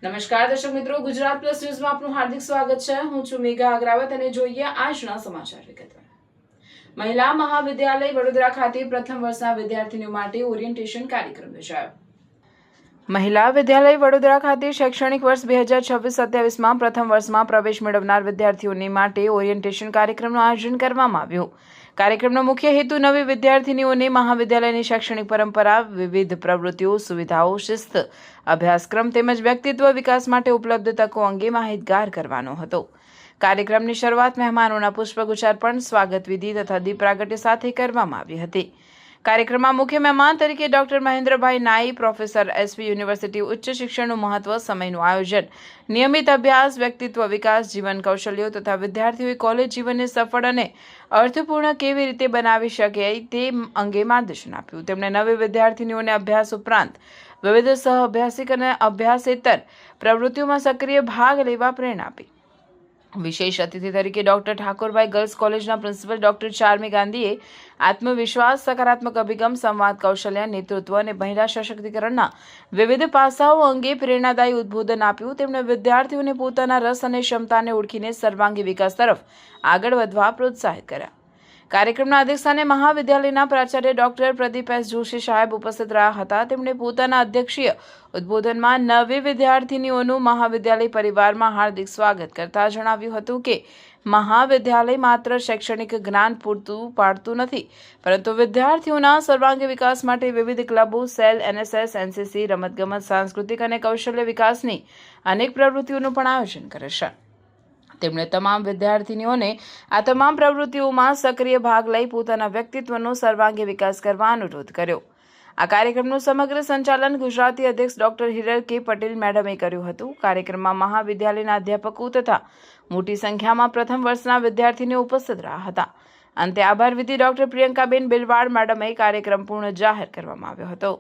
નમસ્કાર દર્શક મિત્રો, ગુજરાત પ્લસ ન્યૂઝમાં આપનું હાર્દિક સ્વાગત છે. હું છું મેઘા અગ્રાવત અને જોઈએ આજના સમાચાર વિગતવાર. મહિલા મહાવિદ્યાલય વડોદરા ખાતે પ્રથમ વર્ષના વિદ્યાર્થીનીઓ માટે ઓરિએન્ટેશન કાર્યક્રમ યોજાયો. મહિલા વિદ્યાલય વડોદરા ખાતે શૈક્ષણિક વર્ષ 2026-27માં પ્રથમ વર્ષમાં પ્રવેશ મેળવનાર વિદ્યાર્થીઓને માટે ઓરિએન્ટેશન કાર્યક્રમનું આયોજન કરવામાં આવ્યું. કાર્યક્રમનો મુખ્ય હેતુ નવી વિદ્યાર્થીનીઓને મહાવિદ્યાલયની શૈક્ષણિક પરંપરા, વિવિધ પ્રવૃત્તિઓ, સુવિધાઓ, શિસ્ત, અભ્યાસક્રમ તેમજ વ્યક્તિત્વ વિકાસ માટે ઉપલબ્ધ તકો અંગે માહિતગાર કરવાનો હતો. કાર્યક્રમની શરૂઆત મહેમાનોના પુષ્પગુચ્છ અર્પણ, સ્વાગત વિધિ તથા દીપ પ્રાગટ્ય સાથે કરવામાં આવી હતી. કાર્યક્રમમાં મુખ્ય મહેમાન તરીકે ડોક્ટર મહેન્દ્રભાઈ નાઈ, પ્રોફેસર, એસવી યુનિવર્સિટી, ઉચ્ચ શિક્ષણનું મહત્વ, સમયનું આયોજન, નિયમિત અભ્યાસ, વ્યક્તિત્વ વિકાસ, જીવન કૌશલ્યો તથા વિદ્યાર્થીઓએ કોલેજ જીવનને સફળ અને અર્થપૂર્ણ કેવી રીતે બનાવી શકે તે અંગે માર્ગદર્શન આપ્યું. તેમણે નવી વિદ્યાર્થીનીઓને અભ્યાસ ઉપરાંત વિવિધ સહઅભ્યાસિક અને અભ્યાસેતર પ્રવૃત્તિઓમાં સક્રિય ભાગ લેવા પ્રેરણા આપી. વિશેષ અતિથિ તરીકે ડોક્ટર ઠાકોરભાઈ ગર્લ્સ કોલેજના પ્રિન્સિપલ ડોક્ટર ચાર્મી ગાંધીએ આત્મવિશ્વાસ, સકારાત્મક અભિગમ, સંવાદ કૌશલ્ય, નેતૃત્વ અને મહિલા સશક્તિકરણના વિવિધ પાસાઓ અંગે પ્રેરણાદાયી ઉદ્બોધન આપ્યું. તેમણે વિદ્યાર્થીઓને પોતાના રસ અને ક્ષમતાને ઓળખીને સર્વાંગી વિકાસ તરફ આગળ વધવા પ્રોત્સાહિત કર્યા. કાર્યક્રમના અધ્યક્ષસ્થાને મહાવિદ્યાલયના પ્રાચાર્ય ડોક્ટર પ્રદીપ એસ જોશી સાહેબ ઉપસ્થિત રહ્યા હતા. તેમણે પોતાના અધ્યક્ષીય ઉદ્બોધનમાં નવી વિદ્યાર્થીનીઓનું મહાવિદ્યાલય પરિવારમાં હાર્દિક સ્વાગત કરતા જણાવ્યું હતું કે મહાવિદ્યાલય માત્ર શૈક્ષણિક જ્ઞાન પૂરતું પાડતું નથી, પરંતુ વિદ્યાર્થીઓના સર્વાંગી વિકાસ માટે વિવિધ ક્લબો, સેલ, એનએસએસ, એનસીસી, રમતગમત, સાંસ્કૃતિક અને કૌશલ્ય વિકાસની અનેક પ્રવૃત્તિઓનું પણ આયોજન કરે છે. તેમણે તમામ વિદ્યાર્થીનીઓને આ તમામ પ્રવૃત્તિઓમાં સક્રિય ભાગ લઈ પોતાના વ્યક્તિત્વનો સર્વાંગી વિકાસ કરવા અનુરોધ કર્યો. આ કાર્યક્રમનું સમગ્ર સંચાલન ગુજરાતી અધ્યક્ષ ડોક્ટર હિરલ કે પટેલ મેડમે કર્યું હતું. કાર્યક્રમમાં મહાવિદ્યાલયના અધ્યાપકો તથા મોટી સંખ્યામાં પ્રથમ વર્ષના વિદ્યાર્થીનીઓ ઉપસ્થિત રહ્યા હતા. અંતે આભાર વિધિ ડોક્ટર પ્રિયંકાબેન બિલવાડ મેડમે કાર્યક્રમ પૂર્ણ જાહેર કરવામાં આવ્યો હતો.